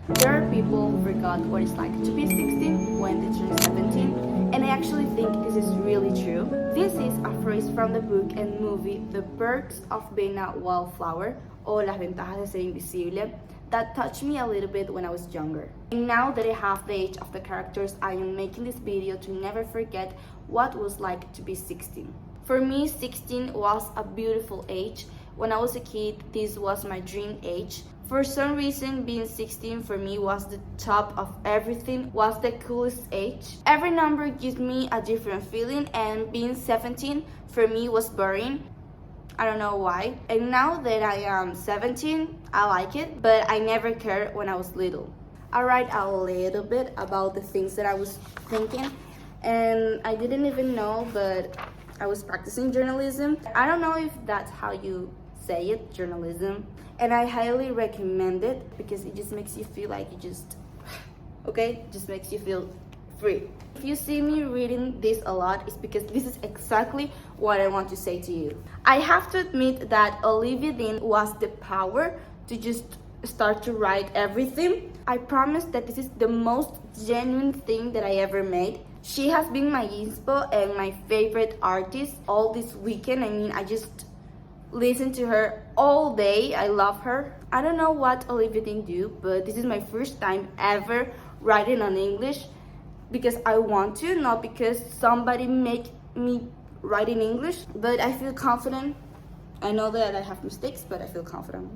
There are people who forgot what it's like to be 16 when they turn 17, and I actually think this is really true. This is a phrase from the book and movie The Perks of Being a Wallflower, o Las Ventajas de Ser Invisible, that touched me a little bit when I was younger. And now that I have the age of the characters, I am making this video to never forget what it was like to be 16. For me, 16 was a beautiful age. When I was a kid, this was my dream age. For some reason, being 16 for me was the top of everything, was the coolest age. Every number gives me a different feeling, and being 17 for me was boring. I don't know why. And now that I am 17, I like it, but I never cared when I was little. I write a little bit about the things that I was thinking, and I didn't even know, but I was practicing journalism. I don't know if that's how you say it, journalism, and I highly recommend it because it just makes you feel like you just, okay, just makes you feel free. If you see me reading this a lot, it's because this is exactly what I want to say to you. I have to admit that Olivia Dean was the power to just start to write everything. I promise that this is the most genuine thing that I ever made. She has been my inspo and my favorite artist all this weekend. I mean, I just listen to her all day. I love her. I don't know what Olivia Dean do, but this is my first time ever writing on English because I want to, not because somebody make me write in English, but I feel confident. I know that I have mistakes, but I feel confident.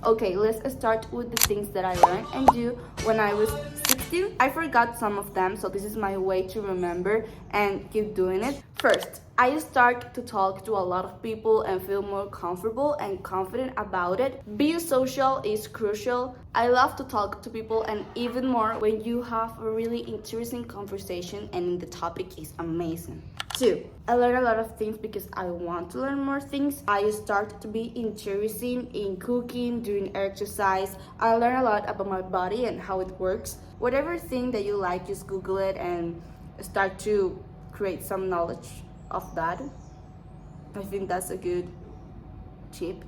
Okay, let's start with the things that I learned and do when I was 16. I forgot some of them, so this is my way to remember and keep doing it. First, I start to talk to a lot of people and feel more comfortable and confident about it. Being social is crucial. I love to talk to people, and even more when you have a really interesting conversation and the topic is amazing. 2. I learn a lot of things because I want to learn more things. I start to be interested in cooking, doing exercise. I learn a lot about my body and how it works. Whatever thing that you like, just Google it and start to create some knowledge of that. I think that's a good tip.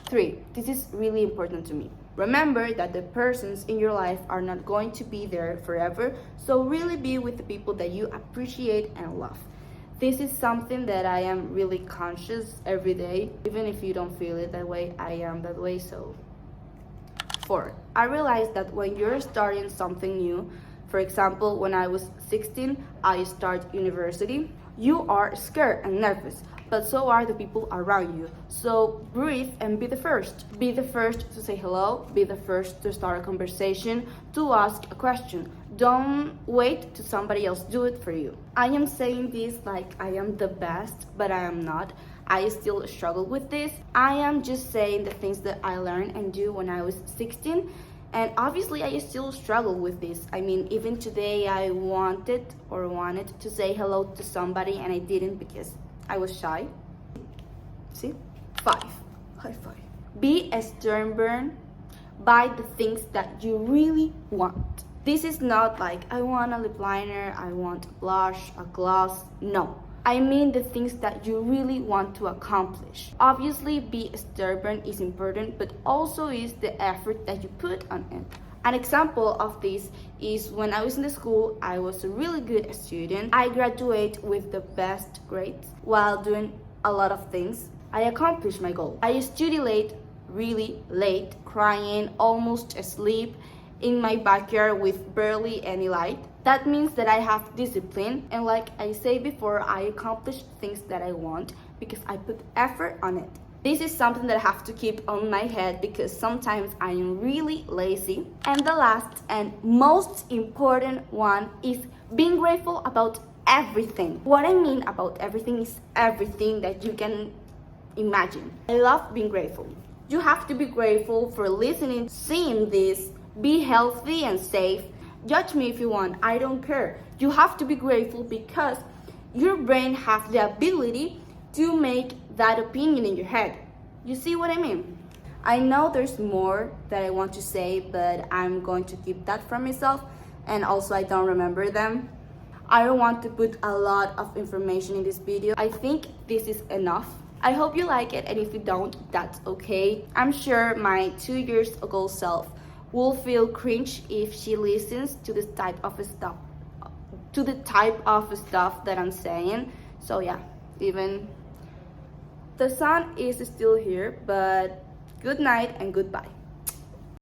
3. This is really important to me. Remember that the persons in your life are not going to be there forever, so really be with the people that you appreciate and love. This is something that I am really conscious every day. Even if you don't feel it that way, I am that way. So 4. I realized that when you're starting something new, for example, when I was 16, I start university, you are scared and nervous, but so are the people around you. So breathe and be the first. Be the first to say hello, be the first to start a conversation, to ask a question. Don't wait till somebody else do it for you. I am saying this like I am the best, but I am not. I still struggle with this. I am just saying the things that I learned and do when I was 16. And obviously I still struggle with this. I mean, even today I wanted to say hello to somebody and I didn't because I was shy. See? 5. High five. Be stubborn by the things that you really want. This is not like, I want a lip liner, I want a blush, a gloss. No. I mean the things that you really want to accomplish. Obviously, be stubborn is important, but also is the effort that you put on it. An example of this is when I was in the school, I was a really good student. I graduated with the best grades while doing a lot of things. I accomplished my goal. I studied really late, crying, almost asleep in my backyard with barely any light. That means that I have discipline, and like I said before, I accomplish things that I want because I put effort on it. This is something that I have to keep on my head because sometimes I am really lazy. And the last and most important one is being grateful about everything. What I mean about everything is everything that you can imagine. I love being grateful. You have to be grateful for listening, seeing this, be healthy and safe. Judge me if you want, I don't care. You have to be grateful because your brain has the ability to make that opinion in your head. You see what I mean? I know there's more that I want to say, but I'm going to keep that for myself, and also I don't remember them. I don't want to put a lot of information in this video. I think this is enough. I hope you like it, and if you don't, that's okay. I'm sure my 2 years ago self will feel cringe if she listens to this type of stuff, that I'm saying. So yeah, even the sun is still here, but good night and goodbye.